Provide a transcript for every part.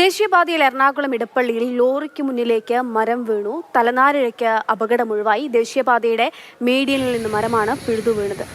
ദേശീയപാതയിൽ എറണാകുളം ഇടപ്പള്ളിയിൽ ലോറിക്ക് മുന്നിലേക്ക് മരം വീണു. തലനാരിഴയ്ക്ക് അപകടമൊഴിവായി. ദേശീയപാതയുടെ മീഡിയനിൽ നിന്ന് മരമാണ് പിഴുതു വീണത്.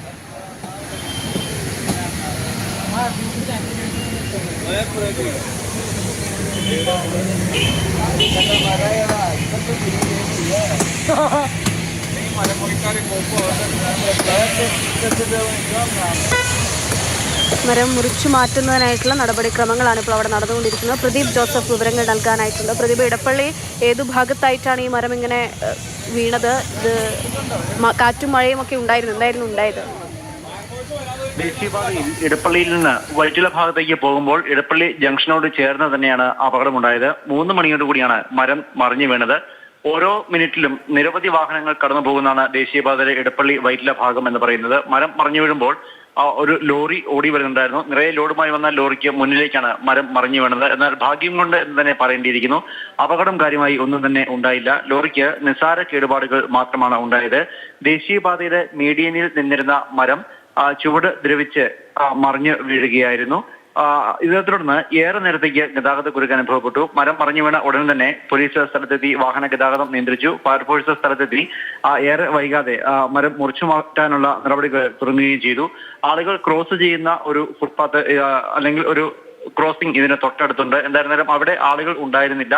മരം മുറിച്ചു മാറ്റുന്നതിനായിട്ടുള്ള നടപടിക്രമങ്ങളാണ് ഇപ്പോൾ അവിടെ നടന്നുകൊണ്ടിരിക്കുന്നത്. പ്രദീപ് ജോസഫ് വിവരങ്ങൾ നൽകാനായിട്ടുണ്ട്. പ്രദീപ്, ഇടപ്പള്ളി ഏതു ഭാഗത്തായിട്ടാണ് ഈ മരം ഇങ്ങനെ വീണത്? ഇത് കാറ്റും മഴയും ഒക്കെ ഉണ്ടായിരുന്നു. എന്തായിരുന്നു ഉണ്ടായത്? ദേശീയപാതയിൽ ഇടപ്പള്ളിയിൽ നിന്ന് വൈറ്റില ഭാഗത്തേക്ക് പോകുമ്പോൾ ഇടപ്പള്ളി ജംഗ്ഷനോട് ചേർന്ന് തന്നെയാണ് അപകടമുണ്ടായത്. 3 മണിയോട് കൂടിയാണ് മരം മറിഞ്ഞു വീണത്. ഓരോ മിനിറ്റിലും നിരവധി വാഹനങ്ങൾ കടന്നു പോകുന്നതാണ് ദേശീയപാതയിലെ ഇടപ്പള്ളി വൈറ്റില ഭാഗം എന്ന് പറയുന്നത്. മരം മറിഞ്ഞു വീഴുമ്പോൾ ഒരു ലോറി ഓടി വരുന്നുണ്ടായിരുന്നു. നിറയെ ലോഡുമായി വന്ന ലോറിക്ക് മുന്നിലേക്കാണ് മരം മറിഞ്ഞു വീണത്. എന്നാൽ ഭാഗ്യം കൊണ്ട് എന്ന് തന്നെ പറയേണ്ടിയിരിക്കുന്നു. അപകടം കാര്യമായി ഒന്നും തന്നെ ഉണ്ടായില്ല. ലോറിക്ക് നിസ്സാര കേടുപാടുകൾ മാത്രമാണ് ഉണ്ടായത്. ദേശീയപാതയുടെ മീഡിയനിൽ നിന്നിരുന്ന മരം ചുവട് ദ്രവിച്ച് മറിഞ്ഞു വീഴുകയായിരുന്നു. ഇതേ തുടർന്ന് ഏറെ നേരത്തേക്ക് ഗതാഗതക്കുരുക്ക് അനുഭവപ്പെട്ടു. മരം മറിഞ്ഞു വീണ ഉടൻ തന്നെ പോലീസ് സ്ഥലത്തെത്തി വാഹന ഗതാഗതം നിയന്ത്രിച്ചു. ഫയർഫോഴ്സ് സ്ഥലത്തെത്തി ഏറെ വൈകാതെ മരം മുറിച്ചു മാറ്റാനുള്ള നടപടികൾ തുടങ്ങുകയും ചെയ്തു. ആളുകൾ ക്രോസ് ചെയ്യുന്ന ഒരു ഫുട്പാത്ത് അല്ലെങ്കിൽ ഒരു ക്രോസിംഗ് ഇതിന് തൊട്ടടുത്തുണ്ട്. എന്തായിരുന്നാലും അവിടെ ആളുകൾ ഉണ്ടായിരുന്നില്ല.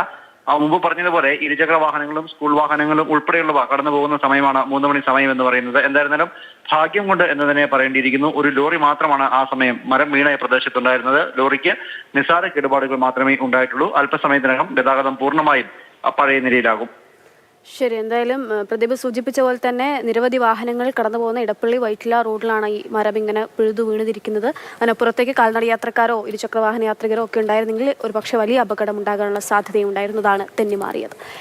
മുമ്പ് പറഞ്ഞതുപോലെ ഇരുചക്ര വാഹനങ്ങളും സ്കൂൾ വാഹനങ്ങളും ഉൾപ്പെടെയുള്ളവ കടന്നു പോകുന്ന സമയമാണ് 3 മണി സമയം എന്ന് പറയുന്നത്. എന്തായിരുന്നാലും ഭാഗ്യം കൊണ്ട് എന്ന് തന്നെ പറയേണ്ടിയിരിക്കുന്നു. ഒരു ലോറി മാത്രമാണ് ആ സമയം മരം വീണ പ്രദേശത്തുണ്ടായിരുന്നത്. ലോറിക്ക് നിസ്സാര കേടുപാടുകൾ മാത്രമേ ഉണ്ടായിട്ടുള്ളൂ. അല്പസമയത്തിനകം ഗതാഗതം പൂർണ്ണമായും പഴയ നിലയിലാകും. ശരി, എന്തായാലും പ്രദീപ് സൂചിപ്പിച്ച പോലെ തന്നെ നിരവധി വാഹനങ്ങൾ കടന്നു പോകുന്ന ഇടപ്പള്ളി വൈറ്റില റോഡിലാണ് ഈ മരം ഇങ്ങനെ പിഴുതു വീണിരിക്കുന്നത്. അതിനപ്പുറത്തേക്ക് കാൽനട യാത്രക്കാരോ ഇരുചക്ര വാഹന യാത്രികരോ ഒക്കെ ഉണ്ടായിരുന്നെങ്കിൽ ഒരുപക്ഷെ വലിയ അപകടം ഉണ്ടാകാനുള്ള സാധ്യതയുണ്ടായിരുന്നതാണ് തെന്നിമാറിയത്.